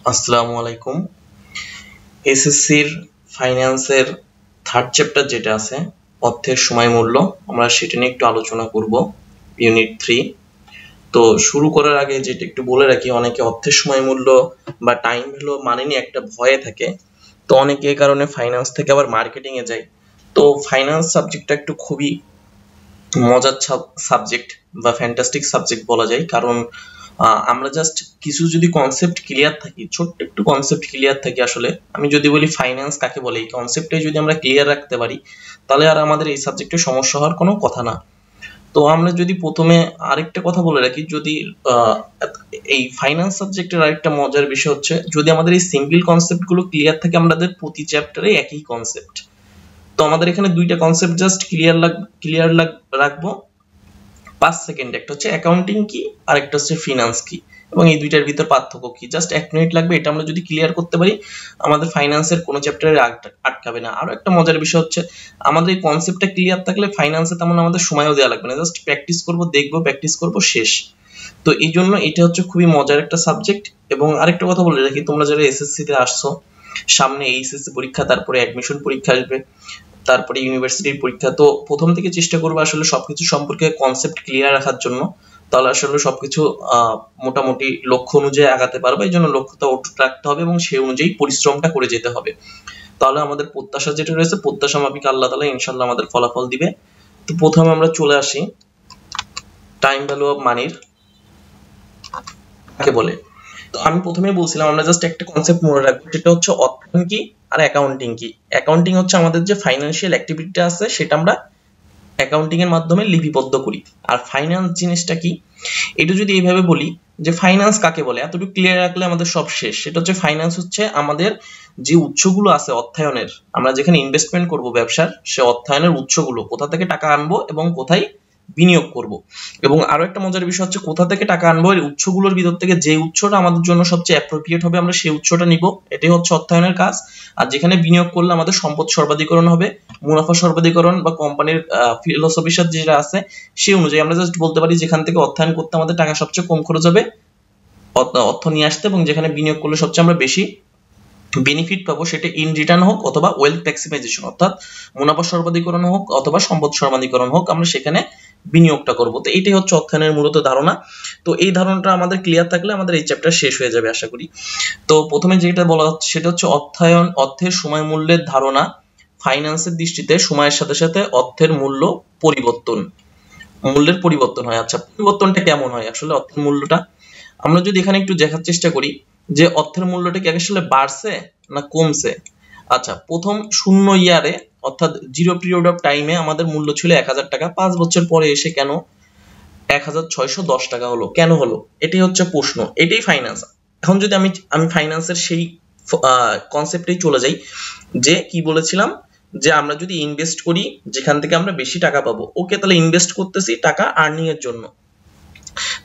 আসসালামু আলাইকুম। এসএসসির ফাইন্যান্সের থার্ড চ্যাপ্টার যেটা আছে অর্থের সময় মূল্য, আমরা সেটা নিয়ে একটু আলোচনা করব। ইউনিট 3। তো শুরু করার আগে যেটা একটু বলে রাখি, অনেকে অর্থের সময় মূল্য বা টাইম ভ্যালু মানে নিয়ে একটা ভয়ে থাকে। তো অনেকে এই কারণে ফাইন্যান্স থেকে আবার মার্কেটিং এ যায়। তো ফাইন্যান্স সাবজেক্টটা একটু খুবই মজার সাবজেক্ট বা ফ্যান্টাস্টিক সাবজেক্ট বলা যায়, কারণ আমরা জাস্ট কিছু যদি কনসেপ্ট ক্লিয়ার থাকি, ছোট্ট একটু কনসেপ্ট ক্লিয়ার থাকি, আসলে আমি যদি বলি ফাইন্যান্স কাকে বলে, এই কনসেপ্টটাই যদি আমরা ক্লিয়ার রাখতে পারি, তাহলে আর আমাদের এই সাবজেক্টে সমস্যা হওয়ার কোনো কথা না। তো আমরা যদি প্রথমে আরেকটা কথা বলে রাখি, যদি এই ফাইন্যান্স সাবজেক্টের আরেকটা মজার বিষয় হচ্ছে, যদি আমাদের এই সিম্পল কনসেপ্ট গুলো ক্লিয়ার থাকে, আমাদের প্রতি চ্যাপ্টারে একই কনসেপ্ট। তো আমাদের এখানে দুইটা কনসেপ্ট জাস্ট ক্লিয়ার রাখবো 5 সেকেন্ড। একটা হচ্ছে অ্যাকাউন্টিং কি, আর একটা হচ্ছে ফিনান্স কি, এবং এই দুইটার ভিতর পার্থক্য কি, জাস্ট 1 মিনিট লাগবে। এটা আমরা যদি ক্লিয়ার করতে পারি, আমাদের ফাইন্যান্সের কোনো চ্যাপ্টারে আটকাবে না। আরো একটা মজার বিষয় হচ্ছে, আমাদের এই কনসেপ্টটা ক্লিয়ার থাকলে ফাইন্যান্সে তেমন আমাদের সময়ও দেওয়া লাগবে না, জাস্ট প্র্যাকটিস করব, দেখবো, প্র্যাকটিস করব, শেষ। তো এই জন্য এটা হচ্ছে খুবই মজার একটা সাবজেক্ট। এবং আরেকটা কথা বলে রাখি, তোমরা যারা এসএসসি তে আসছো, সামনে এইচএসসি পরীক্ষা, তারপরে অ্যাডমিশন পরীক্ষা আসবে, তারপরে ইউনিভার্সিটির পরীক্ষা। তো প্রথম থেকে চেষ্টা করবো আসলে সবকিছু সম্পর্কে কনসেপ্ট ক্লিয়ার রাখার জন্য, তাহলে আসলে সবকিছু মোটামুটি লক্ষ্য অনুযায়ী আগাতে পারবে। এই জন্য লক্ষ্যটা অটুট রাখতে হবে এবং সেই অনুযায়ী পরিশ্রমটা করে যেতে হবে। তাহলে আমাদের প্রত্যাশা যেটা রয়েছে, প্রত্যাশা মাফিক আল্লাহ তাআলা ইনশাআল্লাহ আমাদের ফলাফল দিবে। তো প্রথমে আমরা চলে আসি টাইম ভ্যালু অফ মানির কাকে বলে। তো আমি প্রথমেই বলছিলাম, আমরা জাস্ট একটা কনসেপ্ট মনে রাখবো, সেটা হচ্ছে অর্থনীতি কি আর অ্যাকাউন্টিং কি। অ্যাকাউন্টিং হচ্ছে আমাদের যে ফাইন্যান্সিয়াল অ্যাক্টিভিটিটা আছে, সেটা আমরা অ্যাকাউন্টিং এর মাধ্যমে লিপিবদ্ধ করি। আর ফাইন্যান্স জিনিসটা কি, এটা যদি এইভাবে বলি যে ফাইন্যান্স কাকে বলে, এতটুকু ক্লিয়ার রাখলে আমাদের সব শেষ। সেটা হচ্ছে ফাইন্যান্স হচ্ছে আমাদের যে উৎসগুলো আছে অর্থায়নের, আমরা যেখানে ইনভেস্টমেন্ট করব ব্যবসার, সে অর্থায়নের উৎসগুলো, কোথা থেকে টাকা আনবো এবং কোথায় বিনিয়োগ করব। এবং আরো একটা মজার বিষয় হচ্ছে, কোথা থেকে টাকা আনবো, এই উৎসগুলোর ভিতর থেকে যে উৎসটা আমাদের জন্য সবচেয়ে অ্যাপ্রোপ্রিয়েট হবে, আমরা সেই উৎসটা নিব। এটাই হচ্ছে অর্থায়নের কাজ। আর যেখানে বিনিয়োগ করলে আমাদের সম্পদ সর্বাধিকরণ হবে, মুনাফা সর্বাধিকরণ বা কোম্পানির ফিলোসফির সাথে যেটা আছে সেই অনুযায়ী আমরা জাস্ট বলতে পারি, যেখান থেকে অর্থায়ন করতে আমাদের টাকা সবচেয়ে কম খরচ হবে অর্থ নিয়ে আসতে, এবং যেখানে বিনিয়োগ করলে সবচেয়ে আমরা বেশি বেনিফিট পাবো, সেটা ইন রিটার্ন হোক অথবা ওয়েলথ ম্যাক্সিমাইজেশন, অর্থাৎ মুনাফা সর্বাধিকরণ হোক অথবা সম্পদ সর্বাধিকরণ হোক, আমরা সেখানে বিনিয়োগটা করব। তো এইটাই হচ্ছে অর্থায়নের মূলত ধারণা। তো এই ধারণাটা আমাদের ক্লিয়ার থাকলে আমাদের এই চ্যাপ্টার শেষ হয়ে যাবে আশা করি। তো প্রথমে যেটা বলা হচ্ছে সেটা হচ্ছে অর্থায়ন, অর্থের সময় মূল্যের ধারণা। ফাইন্যান্সের দৃষ্টিতে সময়ের সাথে সাথে অর্থের মূল্যের পরিবর্তন হয়। আচ্ছা, পরিবর্তনটা কেমন হয় আসলে অর্থের মূল্যটা? আমরা যদি এখানে একটু দেখার চেষ্টা করি যে অর্থের মূল্যটা কি আসলে বাড়ছে না কমছে। আচ্ছা, প্রথম শূন্য ইয়ারে অর্থাৎ জিরো পিরিয়ড অফ টাইমে আমাদের মূল্য ছিল 1000 টাকা। 5 বছর পরে এসে কেন 1610 টাকা হলো, কেন হলো? এটাই হচ্ছে প্রশ্ন, এটাই ফাইন্যান্স। এখন যদি আমি ফাইন্যান্সের সেই কনসেপ্টেই চলে যাই, যে কি বলেছিলাম, যে আমরা যদি ইনভেস্ট করি যেখান থেকে আমরা বেশি টাকা পাবো, ওকে, তাহলে ইনভেস্ট করতেছি টাকা আর্নিং এর জন্য,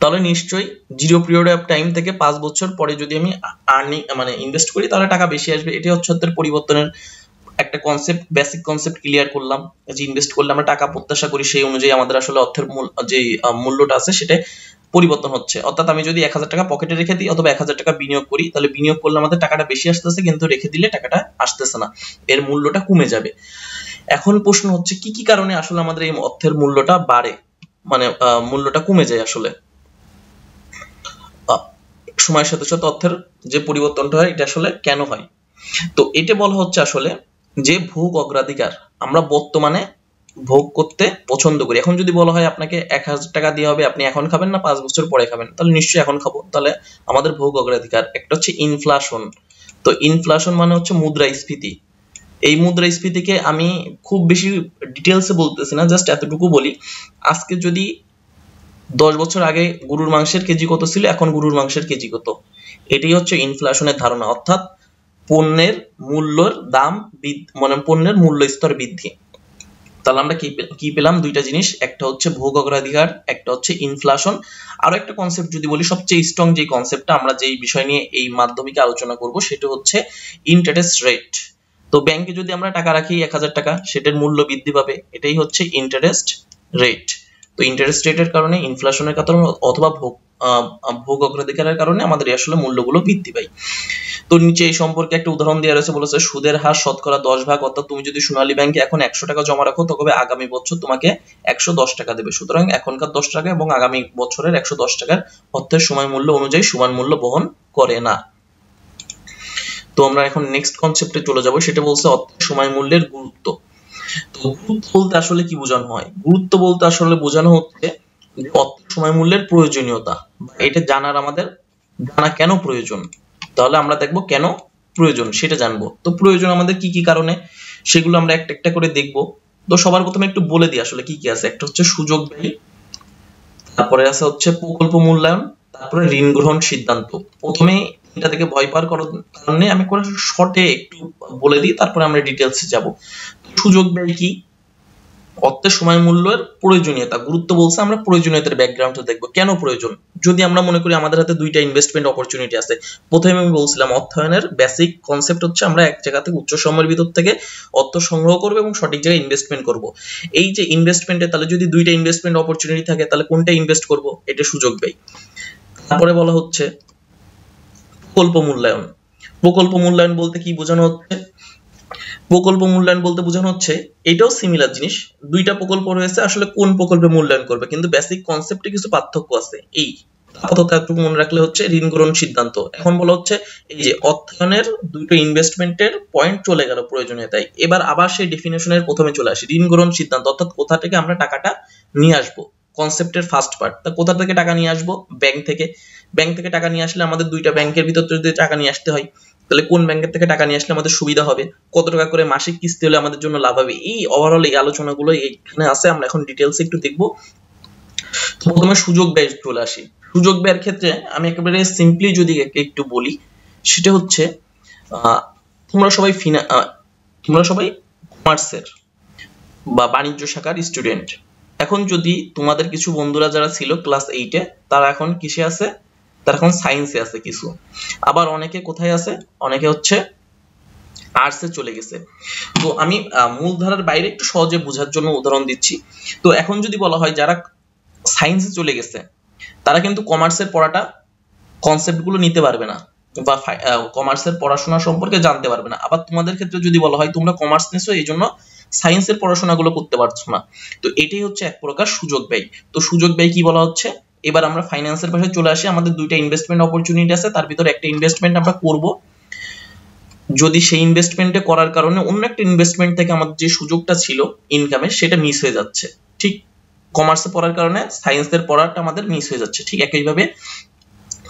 তাহলে নিশ্চয়ই জিরো পিরিয়ড অফ টাইম থেকে 5 বছর পরে যদি আমি আর্নিং মানে ইনভেস্ট করি, তাহলে টাকা বেশি আসবে। এটাই হচ্ছে অর্থের পরিবর্তনের একটা কনসেপ্ট, বেসিক কনসেপ্ট ক্লিয়ার করলাম, যে ইনভেস্ট করলে আমরা টাকা প্রত্যাশা করি, সেই অনুযায়ী আমাদের আসলে অর্থের যে মূল্যটা আছে সেটা পরিবর্তন হচ্ছে। অর্থাৎ আমি যদি 1000 টাকা পকেটে রেখে দিই অথবা 1000 টাকা বিনিয়োগ করি, তাহলে বিনিয়োগ করলে আমাদের টাকাটা বেশি আসতেছে, কিন্তু রেখে দিলে টাকাটা আসতেছে না, এর মূল্যটা কমে যাবে। এখন প্রশ্ন হচ্ছে, কি কি কারণে আসলে আমাদের এই অর্থের মূল্যটা বাড়ে, মানে মূল্যটা কমে যায় আসলে সময়ের সাথে সাথে অর্থের যে পরিবর্তনটা হয়, এটা আসলে কেন হয়? তো এটা বলা হচ্ছে আসলে যে ভোগ অগ্রাধিকার, আমরা বর্তমানে ভোগ করতে পছন্দ করি। এখন যদি বলা হয় আপনাকে 1000 টাকা দিয়ে হবে, আপনি এখন খাবেন না 5 বছর পরে খাবেন, তাহলে নিশ্চয়ই এখন খাবো। তাহলে আমাদের ভোগ অগ্রাধিকার। একটা হচ্ছে ইনফ্লেশন। তো ইনফ্লেশন মানে হচ্ছে মুদ্রাস্ফীতি। এই মুদ্রাস্ফীতিকে আমি খুব বেশি ডিটেলসে বলতেছি না, জাস্ট এতটুকু বলি, আজকে যদি 10 বছর আগে গরুর মাংসের কেজি কত ছিল, এখন গরুর মাংসের কেজি কত, এটাই হচ্ছে ইনফ্লেশনের ধারণা। অর্থাৎ পণ্যের মূল্যের দাম মানে পণ্যের মূল্য স্তর বৃদ্ধি। তাহলে আমরা কি পেলাম? দুইটা জিনিস, একটা হচ্ছে ভোগ অগ্রাধিকার, একটা হচ্ছে ইনফ্লেশন। আরো একটা কনসেপ্ট যদি বলি, সবচেয়ে স্ট্রং যে কনসেপ্টটা আমরা যেই বিষয় নিয়ে এই মাধ্যমিকে আলোচনা করব, সেটা হচ্ছে ইন্টারেস্ট রেট। তো ব্যাংকে যদি আমরা টাকা রাখি 1000 টাকা, সেটার মূল্য বৃদ্ধি পাবে, এটাই হচ্ছে ইন্টারেস্ট রেট। তো ইন্টারেস্ট রেটের কারণে, ইনফ্লেশনের কারণে অথবা ভোগ অগ্রাধিকারের কারণে আমাদের আসলে মূল্যগুলো বৃদ্ধি পায়। তো নিচে এই সম্পর্কে একটা উদাহরণ দেওয়া রয়েছে, বলেছে সুদের হার শতকরা 10 ভাগ, অর্থাৎ তুমি যদি সোনালী ব্যাংকে এখন 100 টাকা জমা রাখো তবে আগামী বছর তোমাকে 110 টাকা দেবে। সুতরাং এখনকার 10 টাকা এবং আগামী বছরের 110 টাকার অর্থের সময় মূল্য অনুযায়ী সমান মূল্য বহন করে না। তো আমরা এখন নেক্সট কনসেপ্টে চলে যাব, সেটা বলছে অর্থের সময় মূল্যের গুরুত্ব। তো গুরুত্ব বলতে আসলে কি বোঝানো হয়? গুরুত্ব বলতে আসলে বোঝানো হচ্ছে অর্থের সময় মূল্যের প্রয়োজনীয়তা, এটা জানার আমাদের জানা কেন প্রয়োজন। তাহলে আমরা দেখব কেন প্রয়োজন সেটা জানবো। তো প্রয়োজন আমাদের কি কি কারণে, সেগুলো আমরা একটা একটা করে দেখব। তো সবার প্রথমে একটু বলে দিই আসলে কি কি আছে। একটা হচ্ছে সুযোগ ব্যয়, তারপরে আছে হচ্ছে প্রকল্প মূল্যায়ন, তারপরে ঋণ গ্রহণ সিদ্ধান্ত। প্রথমে এটা থেকে ভয় পাওয়ার কারণে আমি করে শর্টে একটু বলে দিই, তারপরে আমরা ডিটেলসে যাব। সুযোগ ব্যয় কি? অর্থের সময় মূল্যের প্রয়োজনীয়তা। গুরুত্ব বলছে আমরা প্রয়োজনীয়তার ব্যাকগ্রাউন্ডটা দেখবো, কেন প্রয়োজন। যদি আমরা মনে করি আমাদের হাতে দুইটা ইনভেস্টমেন্ট অপরচুনিটি আছে, প্রথমে আমি বলছিলাম অর্থায়নের বেসিক কনসেপ্ট হচ্ছে আমরা এক জায়গা থেকে উচ্চ সময়ের ভিতর থেকে অর্থ সংগ্রহ করবো এবং সঠিক জায়গায় ইনভেস্টমেন্ট করব। এই যে ইনভেস্টমেন্টে তাহলে যদি দুইটা ইনভেস্টমেন্ট অপরচুনিটি থাকে তাহলে কোনটা ইনভেস্ট করব, এটা সুযোগ ব্যয়। তারপরে বলা হচ্ছে প্রকল্প মূল্যায়ন। প্রকল্প মূল্যায়ন বলতে কি বোঝানো হচ্ছে? প্রকল্প মূল্যায়ন বলতে বোঝানো হচ্ছে, এটাও সিমিলার জিনিস, দুইটা প্রকল্প রয়েছে, আসলে কোন প্রকল্পে মূল্যায়ন করবে, কিন্তু বেসিক কনসেপ্টে কিছু পার্থক্য আছে। এই আপাতত একটু মনে রাখলে হচ্ছে ঋণ গ্রহণ সিদ্ধান্ত। এখন বলা হচ্ছে এই যে অর্থায়নের দুটো ইনভেস্টমেন্টের পয়েন্ট চলে গেল প্রয়োজনীয়তায়, এবার আবার সেই ডেফিনেশনের প্রথমে চলে আসি, ঋণ গ্রহণ সিদ্ধান্ত, অর্থাৎ কোথা থেকে আমরা টাকাটা নিয়ে আসবো। কনসেপ্টের ফার্স্ট পার্ট, তা কোথা থেকে টাকা নিয়ে আসবো? ব্যাংক থেকে। ব্যাংক থেকে টাকা নিয়ে আসলে আমাদের দুইটা ব্যাংকের ভিতর যদি টাকা নিয়ে আসতে হয়, তাহলে কোন ব্যাংকের থেকে টাকা নিয়ে আসলে আমাদের সুবিধা হবে, কত টাকা করে মাসিক কিস্তি হলে আমাদের জন্য লাভ হবে, এই ওভারঅল এই আলোচনাগুলো এখানে আছে, আমরা এখন ডিটেইলসে একটু দেখব। তো প্রথমে সুযোগ ব্যয় চলে আসি। সুযোগ ব্যয়ের ক্ষেত্রে আমি একেবারে সিম্পলি যদি একটু বলি, সেটা হচ্ছে তোমরা সবাই কমার্সের বা বাণিজ্য শাখার স্টুডেন্ট। এখন যদি তোমাদের কিছু বন্ধুরা যারা ছিল ক্লাস 8-এ, তারা এখন কিসে আছে? তারা এখন সায়েন্সে আছে কিছু, আবার অনেকে কোথায় আছে? অনেকে হচ্ছে আর্টসে চলে গেছে। তো আমি মূলধারার বাইরে একটু সহজে বোঝার জন্য উদাহরণ দিচ্ছি। তো এখন যদি বলা হয় যারা সায়েন্সে চলে গেছে তারা কিন্তু কমার্সের পড়াটা কনসেপ্টগুলো নিতে পারবে না বা কমার্সের পড়াশোনা সম্পর্কে জানতে পারবে না। আবার তোমাদের ক্ষেত্রে যদি বলা হয় তোমরা কমার্স নিছো এই জন্য সায়েন্সের পড়াশোনাগুলো করতে পারছো না, তো এটাই হচ্ছে এক প্রকার সুযোগ ব্যয়। তো সুযোগ ব্যয় কি বলা হচ্ছে? এবার আমরা ফাইন্যান্সের পাশে চলে আসি। আমাদের দুইটা ইনভেস্টমেন্ট অপরচুনিটি আছে, তার ভিতরে একটা ইনভেস্টমেন্ট আমরা করব, যদি সেই ইনভেস্টমেন্টে করার কারণে অন্য একটা ইনভেস্টমেন্ট থেকে আমাদের যে সুযোগটা ছিল ইনকামের সেটা মিস হয়ে যাচ্ছে, ঠিক কমার্সে পড়ার কারণে সায়েন্সের পড়াটা আমাদের মিস হয়ে যাচ্ছে, ঠিক একইভাবে।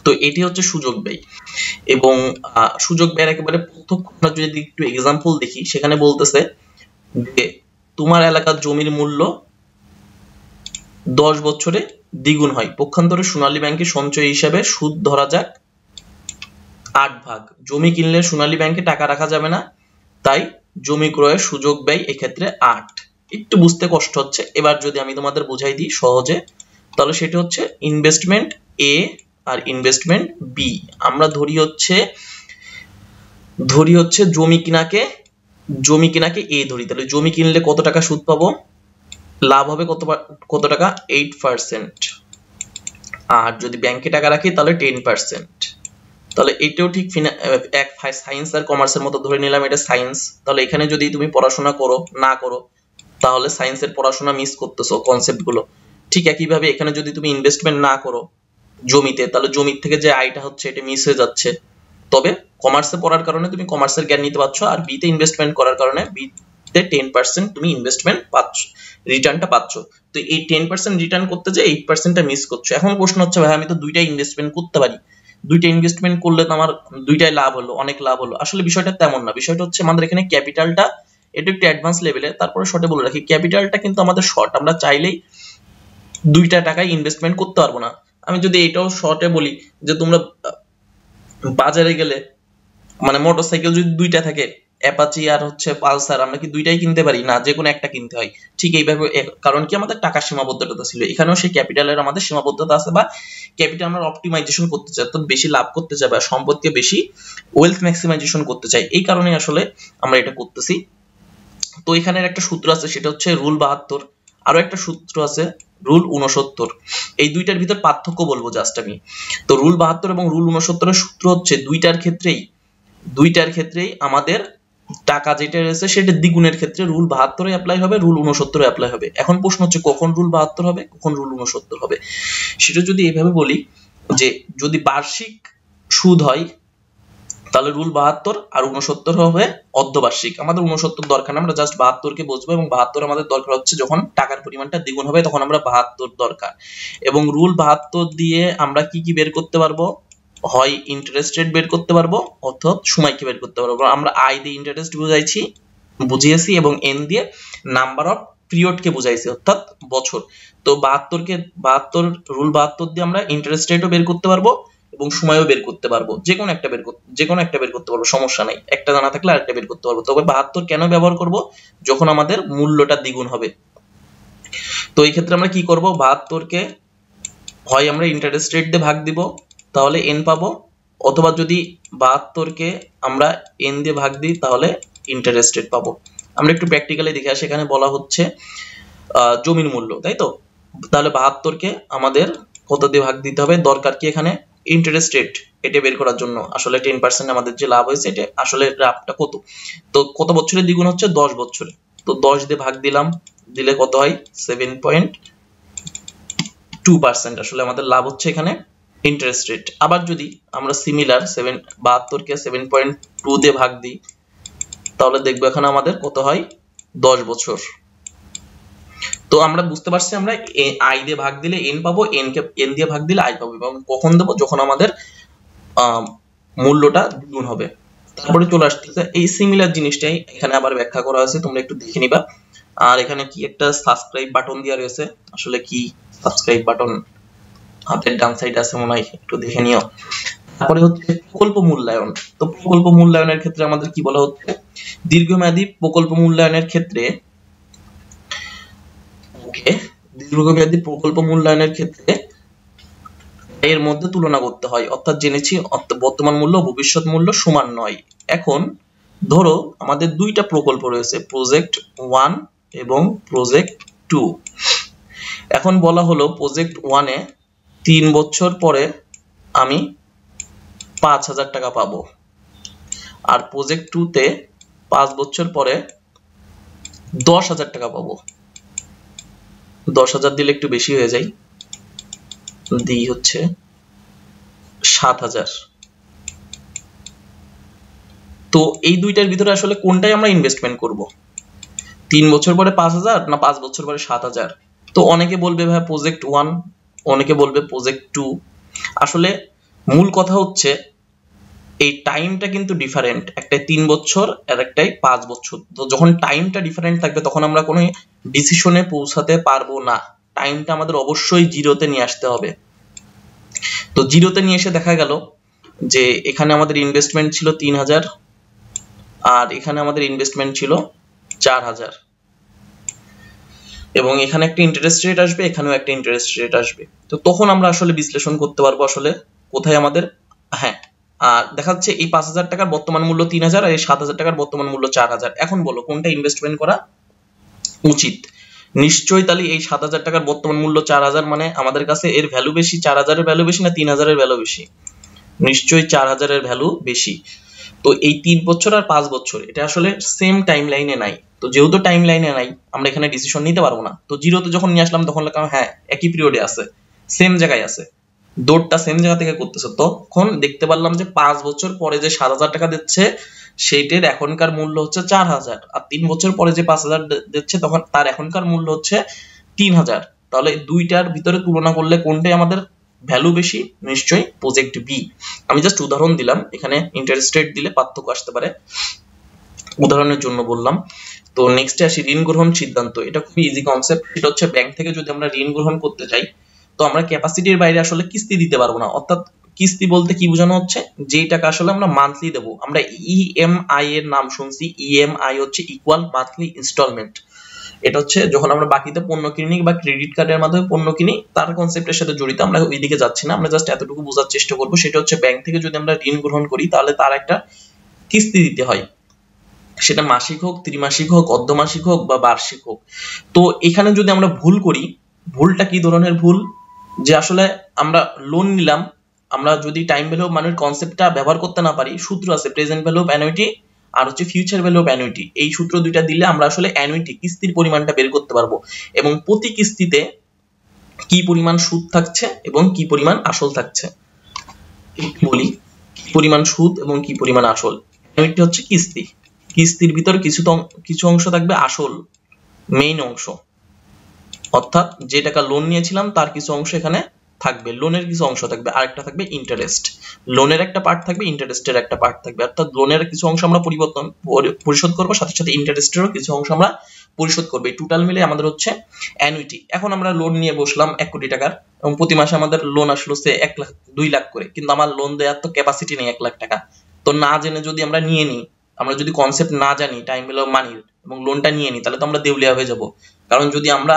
তো এটি হচ্ছে সুযোগ ব্যয়। এবং সুযোগ ব্যয়ের একেবারে প্রত্যক্ষ আমরা যদি একটু এক্সাম্পল দেখি, সেখানে বলতেছে যে তোমার এলাকার জমির মূল্য 10 বছরে দ্বিগুণ হয়, পক্ষান্তরে সোনালী ব্যাংকে সঞ্চয় হিসাবে সুদ ধরা যাক 8 ভাগ। জমি কিনলে সোনালী ব্যাংকে টাকা রাখা যাবে না, তাই জমি ক্রয়ের সুযোগ ব্যয় এক্ষেত্রে 8। একটু বুঝতে কষ্ট হচ্ছে, এবার যদি আমি তোমাদের বুঝাই দিই সহজে, তাহলে সেটা হচ্ছে ইনভেস্টমেন্ট এ আর ইনভেস্টমেন্ট বি। আমরা ধরি হচ্ছে জমি কিনাকে এ ধরি, তাহলে জমি কিনলে কত টাকা সুদ পাবো? লাভ হবে কত টাকা? 8%। আর যদি ব্যাংকে টাকা রাখি তাহলে 10%। তাহলে এটাও ঠিক এক সায়েন্স আর কমার্সের মতো ধরে নিলাম, এটা সায়েন্স। তাহলে এখানে যদি তুমি পড়াশোনা না করো তাহলে সায়েন্সের পড়াশোনা মিস করতেছো কনসেপ্টগুলো। ঠিক একইভাবে এখানে যদি তুমি ইনভেস্টমেন্ট না করো জমিতে, তাহলে জমির থেকে যে আয়টা হচ্ছে এটা মিস হয়ে যাচ্ছে। তবে কমার্সে পড়ার কারণে তুমি কমার্সের জ্ঞান নিতে পারছো, আর বিতে ইনভেস্টমেন্ট করার কারণে বিতে 10% তুমি ইনভেস্টমেন্ট পাচ্ছ, রিটার্নটা পাচ্ছ। তো এই 10% রিটার্ন করতে যে 8%টা মিস করছো। এখন প্রশ্ন হচ্ছে ভাই আমি তো দুইটাই ইনভেস্টমেন্ট করতে পারি, দুইটা ইনভেস্টমেন্ট করলে তো আমার দুইটাই লাভ হলো, অনেক লাভ হলো। আসলে বিষয়টা তেমন না। বিষয়টা হচ্ছে আমাদের এখানে ক্যাপিটালটা এটা একটু অ্যাডভান্স লেভেলে। তারপরে শর্টে বলে রাখি, ক্যাপিটালটা কিন্তু আমাদের শর্ট, আমরা চাইলেই দুইটা টাকায় ইনভেস্টমেন্ট করতে পারবো না। আমি যদি এটাও শর্টে বলি যে তোমরা বাজারে গেলে মানে মোটরসাইকেল যদি দুইটা থাকে, অ্যাপাচি আর হচ্ছে পালসার, আমরা কি দুইটাই কিনতে পারি? না, যে কোনো একটা কিনতে হয়। ঠিক এইভাবে, কারণ কি আমাদের টাকার সীমাবদ্ধতা ছিল, এখানেও সেই ক্যাপিটালের আমাদের সীমাবদ্ধতা আছে, বা ক্যাপিটাল আমরা অপটিমাইজেশন করতে চাই, তো বেশি লাভ করতে চাই বা সম্পদকে বেশি ওয়েলথ ম্যাক্সিমাইজেশন করতে চাই, এই কারণে আসলে আমরা এটা করতেছি। তো এখানের একটা সূত্র আছে, সেটা হচ্ছে রুল 72, আরো একটা সূত্র আছে রুল 69। এই দুইটার ভিতর পার্থক্য বলবো জাস্ট আমি। তো রুল 72 এবং রুল 69 এর সূত্র হচ্ছে দুইটার ক্ষেত্রেই দুইটার ক্ষেত্রেই আমাদের টাকা যেটা রয়েছে সেটা দ্বিগুণের ক্ষেত্রে রুল 72 অ্যাপ্লাই হবে, রুল 69 অ্যাপ্লাই হবে। এখন প্রশ্ন হচ্ছে কখন রুল 72 হবে, কখন রুল 69 হবে। সেটা যদি এইভাবে বলি যে যদি বার্ষিক সুদ হয় তাহলে রুল 72 আর 69 হবে অর্ধবার্ষিক। আমাদের 69 দরকার না, আমরা জাস্ট 72 কে বুঝবো, এবং 72 আমাদের দরকার হচ্ছে যখন টাকার পরিমাণটা দ্বিগুণ হবে তখন আমরা 72 দরকার। এবং রুল 72 দিয়ে আমরা কি কি বের করতে পারবো, হয় ইন্টারেস্ট রেট বের করতে পারবো অর্থাৎ সময়কে বের করতে পারবো। আমরা আই দিয়ে ইন্টারেস্ট বুঝিয়েছি এবং এন দিয়ে নাম্বার অফ পিরিয়ড কে বুঝাইছি অর্থাৎ বছর। তো 72 রুল 72 দিয়ে আমরা ইন্টারেস্ট রেটও বের করতে পারবো এবং সময়ও বের করতে পারবো, যে কোনো একটা বের করতে পারবো, সমস্যা নাই, একটা জানা থাকলে আরেকটা বের করতে পারবো। তবে 72 কেন ব্যবহার করব, যখন আমাদের মূল্যটা দ্বিগুণ হবে। তো এই ক্ষেত্রে আমরা কি করব, 72 কে হয় আমরা ইন্টারেস্ট রেট দিয়ে ভাগ দিব তাহলে এন পাবো, অথবা যদি 72 কে আমরা এন দিয়ে ভাগ দিই তাহলে ইন্টারেস্ট রেট পাবো। আমরা একটু প্র্যাকটিক্যালি দেখে আসি। এখানে বলা হচ্ছে জমির মূল্য, তাই তো? তাহলে 72 কে আমাদের কত দিয়ে ভাগ দিতে হবে, দরকার কি এখানে ইন্টারেস্ট রেট, এটা বের করার জন্য আসলে 10% আমাদের যে লাভ হয়েছে এটা আসলে লাভটা কত। তো কত বছরে দ্বিগুণ হচ্ছে, 10 বছরে। তো 10 দিয়ে ভাগ দিলাম, দিলে কত হয় 7.2% আসলে আমাদের লাভ হচ্ছে এখানে ইন্টারেস্ট রেট। আবার যদি আমরা সিমিলার 72 কে 7.2 দিয়ে ভাগ দিই তাহলে দেখবো এখানে আমাদের কত হয় 10 বছর। তো আমরা বুঝতে পারছি আমরা আই দিয়ে ভাগ দিলে এন পাবো, এন দিয়ে ভাগ দিলে আই পাবো, এবং কখন দেবো, যখন আমাদের মূল্যটা দ্বিগুণ হবে। তারপরে চলে আসতেছে এই সিমিলার জিনিসটাই এখানে আবার ব্যাখ্যা করা হয়েছে, তোমরা একটু দেখে নিবা। আর এখানে কি একটা সাবস্ক্রাইব বাটন দেওয়া রয়েছে, আসলে কি সাবস্ক্রাইব বাটন হাতের ডান সাইড আছে মনে হয়, একটু দেখে নিও। তারপরে হচ্ছে প্রকল্প মূল্যায়ন। তো প্রকল্প মূল্যায়নের ক্ষেত্রে আমাদের কি বলা হচ্ছে, দীর্ঘমেয়াদী প্রকল্প মূল্যায়নের ক্ষেত্রে দীর্ঘমেয়াদী প্রকল্প মূল্যায়নের ক্ষেত্রে এর মধ্যে তুলনা করতে হয়, অর্থাৎ জেনেছি বর্তমান মূল্য ভবিষ্যৎ মূল্য সমান নয়। এখন ধরো আমাদের দুইটা প্রকল্প রয়েছে, প্রজেক্ট 1 এবং প্রজেক্ট 2। এখন বলা হলো প্রজেক্ট 1 এ 3 বছর পরে আমি 5000 টাকা পাবো, আর প্রজেক্ট 2 তে 5 বছর পরে 10,000 টাকা পাবো। 10,000 দিলে একটু বেশি হয়ে যায়, দিই হচ্ছে 7,000। তো এই দুইটার ভিতরে আসলে কোনটাই আমরা ইনভেস্টমেন্ট করব, 3 বছর পরে 5,000 না 5 বছর পরে 7,000? তো অনেকে বলবে ভাই প্রজেক্ট 1, অনেকে বলবে প্রজেক্ট 2। আসলে মূল কথা হচ্ছে এই টাইমটা কিন্তু ডিফারেন্ট, একটা 3 বছর আর একটাই 5 বছর। তো যখন টাইমটা ডিফারেন্ট থাকবে তখন আমরা কোনো ডিসিশনে পৌঁছাতে পারবো না। টাইমটা আমাদের অবশ্যই জিরোতে নিয়ে আসতে হবে। তো জিরোতে নিয়ে এসে দেখা গেল যে এখানে আমাদের ইনভেস্টমেন্ট ছিল 3,000 আর এখানে আমাদের ইনভেস্টমেন্ট ছিল 4,000, এবং এখানে একটা ইন্টারেস্ট রেট আসবে, এখানেও একটা ইন্টারেস্ট রেট আসবে। তো তখন আমরা আসলে বিশ্লেষণ করতে পারবো আসলে কোথায় আমাদের, হ্যাঁ, দেখা যাচ্ছে এই 5,000 টাকার বর্তমান মূল্য 3,000 আর এই 7,000 টাকার বর্তমান মূল্য 4,000। এখন বলো কোনটা ইনভেস্টমেন্ট করা উচিত? নিশ্চয়ই তাহলে এই 7,000 টাকার বর্তমান মূল্য 4,000, মানে আমাদের কাছে এর ভ্যালু বেশি, 4,000 এর ভ্যালু বেশি না 3,000 এর ভ্যালু বেশি? নিশ্চয়ই 4,000 এর ভ্যালু বেশি। তো এই 3 বছর আর 5 বছর এটা আসলে সেম টাইম লাইনে নাই। তো যেহেতু টাইম লাইনে নাই আমরা এখানে ডিসিশন নিতে পারবো না। তো জিরোতে যখন নিয়ে আসলাম তখন লাগলাম হ্যাঁ একই পিরিয়ডে আছে, সেম জায়গায় আছে, দৌড়টা সেম জায়গা থেকে করতেছে। তখন দেখতে পারলাম যে 5 বছর পরে যে 7,000 টাকা দিচ্ছে সেইটার এখনকার মূল্য হচ্ছে 4,000, আর 3 বছর পরে যে 5,000 দিচ্ছে তখন তার এখনকার মূল্য হচ্ছে 3,000। তাহলে দুইটার ভিতরে তুলনা করলে কোনটাই আমাদের ভ্যালু বেশি? নিশ্চয়ই প্রজেক্ট বি। আমি জাস্ট উদাহরণ দিলাম, এখানে ইন্টারেস্ট রেট দিলে পার্থক্য আসতে পারে, উদাহরণের জন্য বললাম। তো নেক্সটে আসি ঋণ গ্রহণ সিদ্ধান্ত। এটা খুবই ইজি কনসেপ্ট। এটা হচ্ছে ব্যাংক থেকে যদি আমরা ঋণ গ্রহণ করতে চাই তো আমরা ক্যাপাসিটির বাইরে আসলে কিস্তি দিতে পারবো না। অর্থাৎ কিস্তি বলতে কি বোঝানো হচ্ছে, যেই টাকা আসলে আমরা মান্থলি দেবো, আমরা ইএমআই এর নাম শুনছি। ইএমআই হচ্ছে ইকুয়াল মান্থলি ইনস্টলমেন্ট। এটা হচ্ছে যখন আমরা বাকিতে পণ্য কিনি বা ক্রেডিট কার্ডের মাধ্যমে পণ্য কিনি, তার কনসেপ্টের সাথে জড়িত। আমরা ওইদিকে যাচ্ছি না, আমরা জাস্ট এতটুকু বোঝার চেষ্টা করবো। সেটা হচ্ছে ব্যাংক থেকে যদি আমরা ঋণ গ্রহণ করি তাহলে তার একটা কিস্তি দিতে হয়, সেটা মাসিক হোক, ত্রিমাসিক হোক, অর্ধমাসিক হোক বা বার্ষিক হোক। তো এখানে যদি আমরা ভুল করি, ভুলটা কি ধরনের ভুল, যে আসলে আমরা লোন নিলাম, আমরা যদি টাইম ভ্যালু অফ মানির কনসেপ্টটা ব্যবহার করতে না পারি, সূত্র আছে প্রেজেন্ট ভ্যালু অফ অ্যানুইটি আর হচ্ছে ফিউচার ভ্যালু অফ অ্যানুইটি। এই সূত্র দুইটা দিলে আমরা আসলে অ্যানুইটি কিস্তির পরিমাণটা বের করতে পারবো এবং প্রতি কিস্তিতে কি পরিমাণ সুদ থাকছে এবং কি পরিমাণ আসল থাকছে। একটু বলি, কি পরিমাণ সুদ এবং কি পরিমাণ আসল। অ্যানুইটি হচ্ছে কিস্তি, কিস্তির ভিতর কিছু অংশ থাকবে আসল, মেইন অংশ, অর্থাৎ যে টাকা লোন নিয়েছিলাম তার কিছু অংশ এখানে থাকবে, লোনের কিছু অংশ থাকবে, আরেকটা থাকবে ইন্টারেস্ট। লোনের একটা পার্ট থাকবে, ইন্টারেস্টের একটা পার্ট থাকবে, অর্থাৎ লোনের কিছু অংশ আমরা পরিশোধ করব, সাথে সাথে ইন্টারেস্টেরও কিছু অংশ আমরা পরিশোধ করব। এই টোটাল মিলে আমাদের হচ্ছে অ্যানুইটি। এখন আমরা লোন নিয়ে বসলাম 1 কোটি টাকার এবং প্রতি মাসে আমাদের লোন আসলো সে 1 লাখ 2 লাখ করে, কিন্তু আমার লোন দেওয়ার তো ক্যাপাসিটি নেই 1 লাখ টাকা। তো না জেনে যদি আমরা নিয়ে নিই, আমরা যদি কনসেপ্ট না জানি টাইম ভ্যালু অফ মানির এবং লোনটা নিয়ে নিই, তাহলে তো আমরা দেউলিয়া হয়ে যাব। কারণ যদি আমরা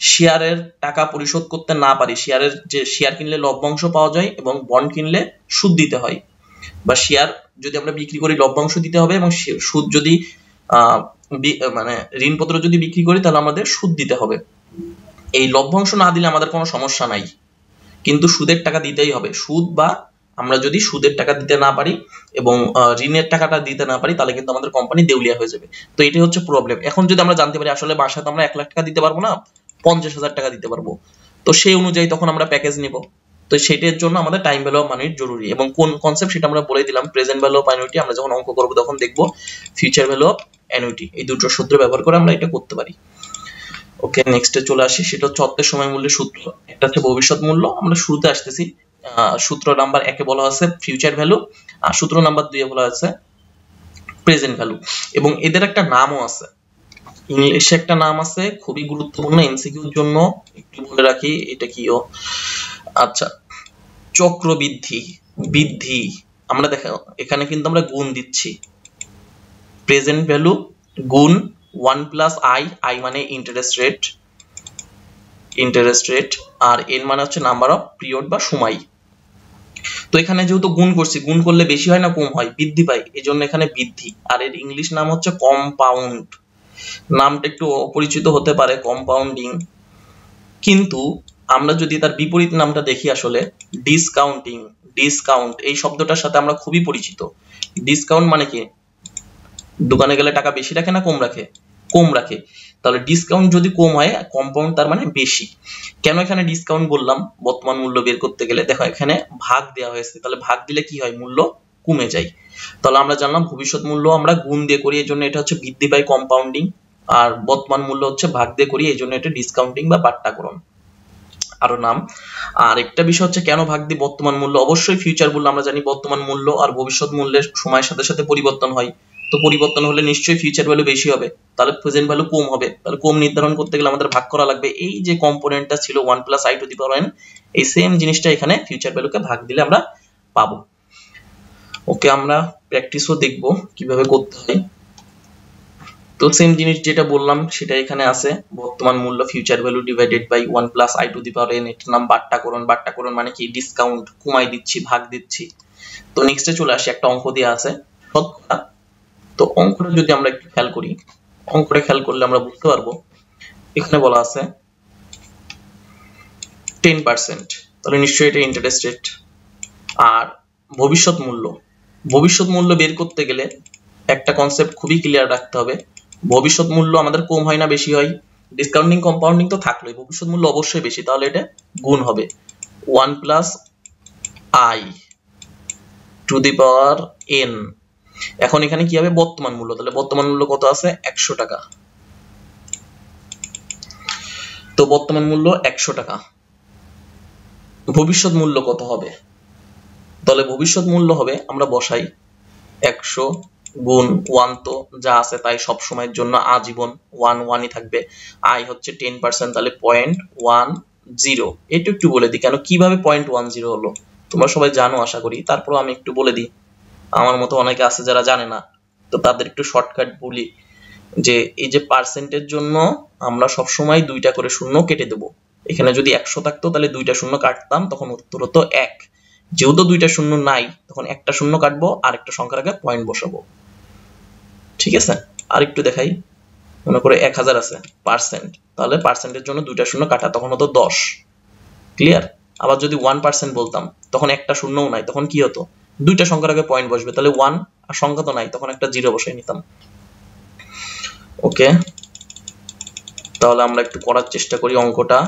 শেয়ারের টাকা পরিশোধ করতে না পারি, শেয়ারের যে শেয়ার কিনলে লভ্যাংশ পাওয়া যায় এবং বন্ড কিনলে সুদ দিতে হয়, বা শেয়ার যদি আমরা বিক্রি করি লভ্যাংশ দিতে হবে এবং সুদ যদি মানে ঋণপত্র যদি বিক্রি করি তাহলে আমাদের সুদ দিতে হবে। এই লভ্যাংশ না দিলে আমাদের কোনো সমস্যা নাই, কিন্তু সুদের টাকা দিতেই হবে। সুদ বা আমরা যদি সুদের টাকা দিতে না পারি এবং ঋণের টাকাটা দিতে না পারি তাহলে কিন্তু আমাদের কোম্পানি দেউলিয়া হয়ে যাবে। তো এটাই হচ্ছে প্রবলেম। এখন যদি আমরা জানতে পারি আসলে মাসে তো আমরা 1 লাখ টাকা দিতে পারবো না, 50,000 টাকা দিতে পারবো, তো সেই অনুযায়ী তখন আমরা প্যাকেজ নিব। তো সেটার জন্য আমাদের টাইম ভ্যালু অফ মানির জরুরি এবং কোন কনসেপ্ট সেটা আমরা বলে দিলাম। প্রেজেন্ট ভ্যালু অফ অ্যানুইটি আমরা যখন অঙ্ক করব তখন দেখব, ফিউচার ভ্যালু অফ অ্যানুইটি, এই দুটো সূত্র ব্যবহার করে আমরা এটা করতে পারি। ওকে, নেক্সটে চলে আসি, সেটা হচ্ছে অর্থের সময় মূল্যের সূত্র। একটা হচ্ছে ভবিষ্যৎ মূল্য, আমরা শুরুতে আসতেছি। সূত্র নাম্বার 1 এ বলা আছে ফিউচার ভ্যালু আর সূত্র নাম্বার 2 এ বলা আছে প্রেজেন্ট ভ্যালু, এবং এদের একটা নামও আছে, ইংলিশে একটা নাম আছে, খুবই গুরুত্বপূর্ণ এমসিকিউর জন্য একটু বলে রাখি এটা কিও। আচ্ছা, চক্রবৃদ্ধি, বৃদ্ধি। আমরা দেখো এখানে কিন্তু আমরা গুণ দিচ্ছি, প্রেজেন্ট ভ্যালু গুণ 1 প্লাস আই, আই মানে ইন্টারেস্ট রেট, আর এন মানে হচ্ছে নাম্বার অফ পিরিয়ড বা সময়। তো এখানে যেহেতু গুণ করছি, গুণ করলে বেশি হয় না কম হয়, বৃদ্ধি পায়, এই জন্য এখানে বৃদ্ধি। আর এর ইংলিশ নাম হচ্ছে কম্পাউন্ড। নামটা একটু অপরিচিত হতে পারে, কম্পাউন্ডিং, কিন্তু আমরা যদি তার বিপরীত নামটা দেখি আসলে ডিসকাউন্টিং। ডিসকাউন্ট এই শব্দটার সাথে আমরা খুবই পরিচিত। ডিসকাউন্ট মানে কি, দোকানে গেলে টাকা বেশি রাখে না কম রাখে? কম রাখে। তাহলে ডিসকাউন্ট যদি কম হয়, কম্পাউন্ড তার মানে বেশি। কেন এখানে ডিসকাউন্ট বললাম? বর্তমান মূল্য বের করতে গেলে দেখো এখানে ভাগ দেওয়া হয়েছে, তাহলে ভাগ দিলে কি হয়, মূল্য কমে যায়। তাহলে আমরা জানলাম ভবিষ্যৎ মূল্য আমরা গুণ দিয়ে করি, এই জন্য এটা হচ্ছে বৃদ্ধি পায়, কম্পাউন্ডিং। আর বর্তমান মূল্য হচ্ছে ভাগ দিয়ে করি, এই জন্য এটা ডিসকাউন্টিং বা পাট্টাকরণ আরো নাম। আর একটা বিষয় হচ্ছে কেন ভাগ দিই বর্তমান মূল্য, অবশ্যই ফিউচার মূল্য আমরা জানি বর্তমান মূল্য আর ভবিষ্যৎ মূল্যের সময়ের সাথে সাথে পরিবর্তন হয়, তো পরিবর্তন হলে নিশ্চয়ই ফিউচার ভ্যালু বেশি হবে, তাহলে প্রেজেন্ট ভ্যালু কম হবে। তাহলে কম নির্ধারণ করতে গেলে আমাদের ভাগ করা লাগবে। এই যে কম্পোনেন্টটা ছিল 1 plus i to the power n, এই সেম জিনিসটা এখানে ফিউচার ভ্যালুকে ভাগ দিলে আমরা পাবো। ওকে, আমরা প্র্যাকটিসও দেখব কিভাবে করতে হয়। তো সেম জিনিস যেটা বললাম সেটা এখানে আছে, বর্তমান মূল্য future value divided by 1 plus i to the power n, এটার নাম বাট্টাকরণ। বাট্টাকরণ মানে কি, ডিসকাউন্ট, কমাই দিচ্ছি, ভাগ দিচ্ছি। তো নেক্সটে চলে আসি, একটা অঙ্ক দেওয়া আছে শতকরা। তো অঙ্কটা যদি আমরা একটু খেয়াল করি, অঙ্কটা খেয়াল করলে আমরা বুঝতে পারবো এখানে বলা আছে 10%, তাহলে নিশ্চয়ই এটা ইন্টারেস্ট রেট। আর ভবিষ্যৎ মূল্য, ভবিষ্যৎ মূল্য বের করতে গেলে একটা কনসেপ্ট খুবই ক্লিয়ার রাখতে হবে, ভবিষ্যৎ মূল্য আমাদের কম হয় না বেশি হয়? ডিসকাউন্টিং কম্পাউন্ডিং তো থাকলোই, ভবিষ্যৎ মূল্য অবশ্যই বেশি, তাহলে এটা গুণ হবে 1 plus i to the power n। এখন এখানে কি হবে, বর্তমান মূল্য, তাহলে বর্তমান মূল্য কত আছে, 100 টাকা। তো বর্তমান মূল্য 100 টাকা, ভবিষ্যৎ মূল্য কত হবে? তাহলে ভবিষ্যৎ মূল্য হবে, আমরা বসাই 100 গুণ 1, তো যা আছে তাই সব সময়ের জন্য আজীবন 1 1ই থাকবে। আই হচ্ছে 10%, তাহলে 0.10। এটা একটু বলে দিই কেন, কিভাবে 0.10 হলো, তোমরা সবাই জানো আশা করি, তারপর আমি একটু বলে দিই, আমার মতো অনেকে আছে যারা জানে না, তো তাদের একটু শর্টকাট বলি, যে এই যে পার্সেন্টের জন্য আমরা সব সময় 2টা করে শূন্য কেটে দেব। এখানে যদি 100 থাকতো তাহলে 2টা শূন্য কাটতাম, তখন উত্তর হতো 1। যেহেতু 2টা শূন্য নাই, তখন একটা শূন্য কাটবো আর একটা সংখ্যার আগে পয়েন্ট বসাবো। ঠিক আছে, আর একটু দেখাই, মনে করে 1000 আছে পার্সেন্ট, তাহলে পার্সেন্টের জন্য 2টা শূন্য কাটা, তখন হতো 10। ক্লিয়ার? আবার যদি 1% বলতাম তখন একটা শূন্যও নাই, তখন কি হতো, দুইটা সংখ্যার আগে পয়েন্ট বসবে, তাহলে 1 আর সংখ্যা তো নাই, তখন একটা 0 বসাই নিতাম। ওকে, তাহলে আমরা একটু করার চেষ্টা করি অঙ্কটা।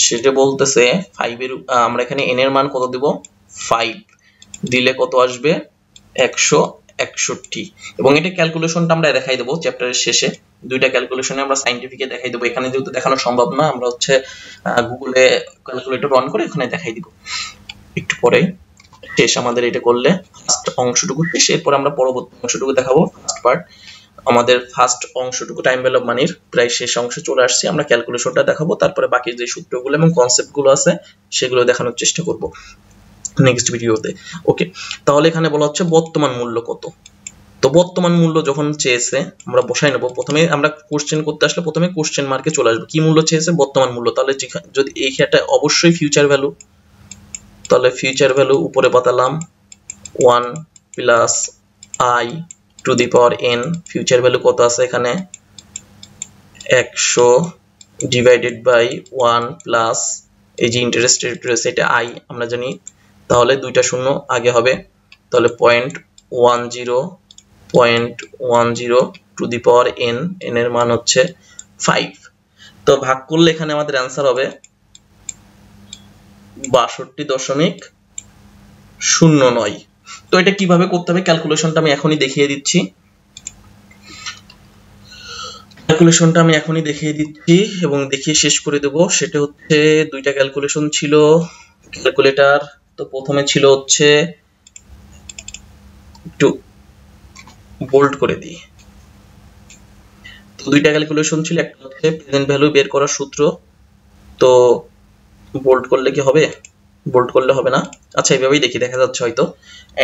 সেটা বলতেছে 5 এর আমরা এখানে n এর মান কত দিব, 5 দিলে কত আসবে, 161। এবং এটা ক্যালকুলেশনটা আমরা দেখাই দেবো চ্যাপ্টারের শেষে, দুইটা ক্যালকুলেশনে আমরা সাইন্টিফিকে দেখাই দেবো, এখানে যেহেতু দেখানো সম্ভব না আমরা হচ্ছে গুগলে ক্যালকুলেটর অন করে এখানে দেখাই দিব একটু পরে। শেষ আমাদের এটা করলে ফার্স্ট অংশটুকু শেষ, এরপর আমরা পরবর্তী অংশটুকু দেখাবো। ফার্স্ট পার্ট আমাদের ফার্স্ট অংশটুকু টাইম ভ্যালু অফ মানির প্রায় শেষ অংশে চলে আসছে, আমরা ক্যালকুলেশনটা দেখাবো, তারপরে বাকি যে সূত্রগুলো এবং কনসেপ্টগুলো আছে সেগুলো দেখানোর চেষ্টা করব নেক্সট ভিডিওতে। ওকে, তাহলে এখানে বলা হচ্ছে বর্তমান মূল্য কত। তো বর্তমান মূল্য যখন চেয়েছে আমরা বসাই নেব, প্রথমে আমরা কোশ্চেন করতে আসলে প্রথমে কোশ্চেন মার্কে চলে আসবে, কি মূল্য চেয়েছে, বর্তমান মূল্য। তাহলে যদি এই ক্ষেত্রে অবশ্যই ফিউচার ভ্যালু, তাহলে ফিউচার ভ্যালু উপরে বাতালাম 1 plus i two the power n, future value কত আছে এখানে 100 ডিভাইডেড বাই 1 প্লাস এই যে ইন্টারেস্ট রেট রয়েছে এটা i আমরা জানি, তাহলে দুইটা শূন্য আগে হবে, তাহলে 0.10 two the power n, n এর মান হচ্ছে 5। তো ভাগ করলে এখানে আমাদের অ্যান্সার হবে 62.09। তো এটা কিভাবে করতে হবে ক্যালকুলেশনটা আমি এখনই দেখিয়ে দিচ্ছি, এবং দেখিয়ে শেষ করে দেব। সেটা হচ্ছে দুইটা ক্যালকুলেশন ছিল ক্যালকুলেটর, তো প্রথমে ছিল হচ্ছে একটু বোল্ড করে দিই, তো দুইটা ক্যালকুলেশন ছিল, একটা হচ্ছে প্রেজেন্ট ভ্যালু বের করার সূত্র, তো বোল্ড করলে কি হবে, বোল্ড করলে হবে না, আচ্ছা এইভাবেই দেখি দেখা যাচ্ছে হয়তো,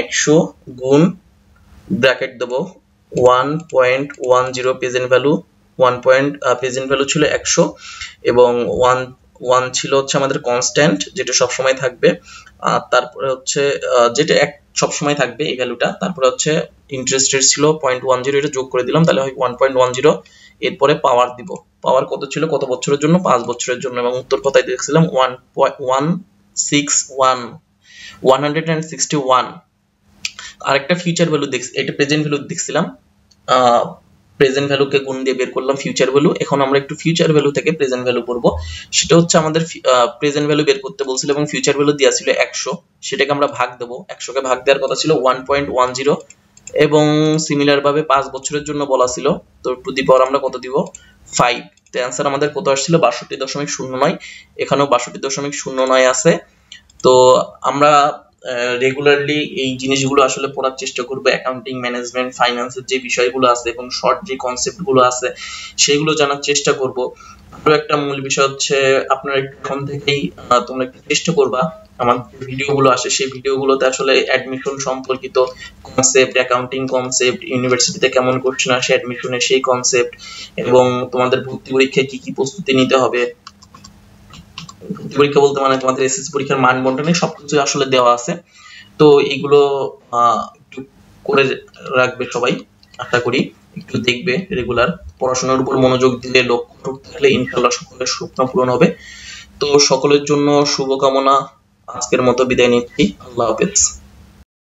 100 গুণ ব্র্যাকেট দেব 1.10 প্রেজেন্ট ভ্যালু, প্রেজেন্ট ভ্যালু ছিল 100 এবং 1 ছিল হচ্ছে আমাদের কনস্ট্যান্ট যেটা সব সময় থাকবে, আর তারপরে হচ্ছে যেটা সব সময় থাকবে এই ভ্যালুটা, তারপরে হচ্ছে ইন্টারেস্ট রেট ছিল 0.10, এটা যোগ করে দিলাম তাহলে হয় 1.10, এরপরে পাওয়ার দিব, পাওয়ার কত ছিল কত বছরের জন্য, 5 বছরের জন্য, এবং উত্তর কথাই দেখছিলাম 161। আরেকটা ফিউচার ভ্যালু দেখছি, এটা প্রেজেন্ট ভ্যালু দেখছিলাম, প্রেজেন্ট ভ্যালুকে গুণ দিয়ে বের করলাম ফিউচার ভ্যালু। এখন আমরা একটু ফিউচার ভ্যালু থেকে প্রেজেন্ট ভ্যালু করব, সেটা হচ্ছে আমাদের প্রেজেন্ট ভ্যালু বের করতে বলছিল এবং ফিউচার ভ্যালু দেওয়া ছিল 100, সেটাকে আমরা ভাগ দেব, 100 কে ভাগ দেওয়ার কথা ছিল 1.10, এবং সিমিলার ভাবে 5 বছরের জন্য বলা ছিল, তো টু দি পাওয়ার আমরা কত দিব 5, তো অ্যানসার আমাদের কত আসছিল 62.09, এখানেও 62.09 আছে। তো আমরা রেগুলারলি এই জিনিসগুলো আসলে পড়ার চেষ্টা করব, অ্যাকাউন্টিং, ম্যানেজমেন্ট, ফাইন্যান্সের যে বিষয়গুলো আছে এবং শর্ট যে কনসেপ্টগুলো আছে সেগুলো জানার চেষ্টা করব। আরো একটা মূল বিষয় হচ্ছে আপনারা এখন থেকেই তোমরা একটু চেষ্টা করবা আমার ভিডিওগুলো আসে সেই ভিডিওগুলোতে আসলে অ্যাডমিশন সম্পর্কিত কনসেপ্ট, অ্যাকাউন্টিং কনসেপ্ট, ইউনিভার্সিটিতে কেমন কোশ্চেন আসে অ্যাডমিশনের সেই কনসেপ্ট, এবং তোমাদের ভর্তি পরীক্ষায় কি কি প্রস্তুতি নিতে হবে, ভর্তি পরীক্ষা বলতে মানে তোমাদের এসএসসি পরীক্ষার মান বন্টনে সবকিছু আসলে দেওয়া আছে। তো এইগুলো একটু করে রাখবে সবাই, আশা করি একটু দেখবে, রেগুলার পড়াশোনার উপর মনোযোগ দিলে, লক্ষ্য থাকলে ইনশাআল্লাহ সকলের স্বপ্ন পূরণ হবে। তো সকলের জন্য শুভকামনা, আজকের মতো বিদায় নিচ্ছি, আল্লাহ হাফেজ।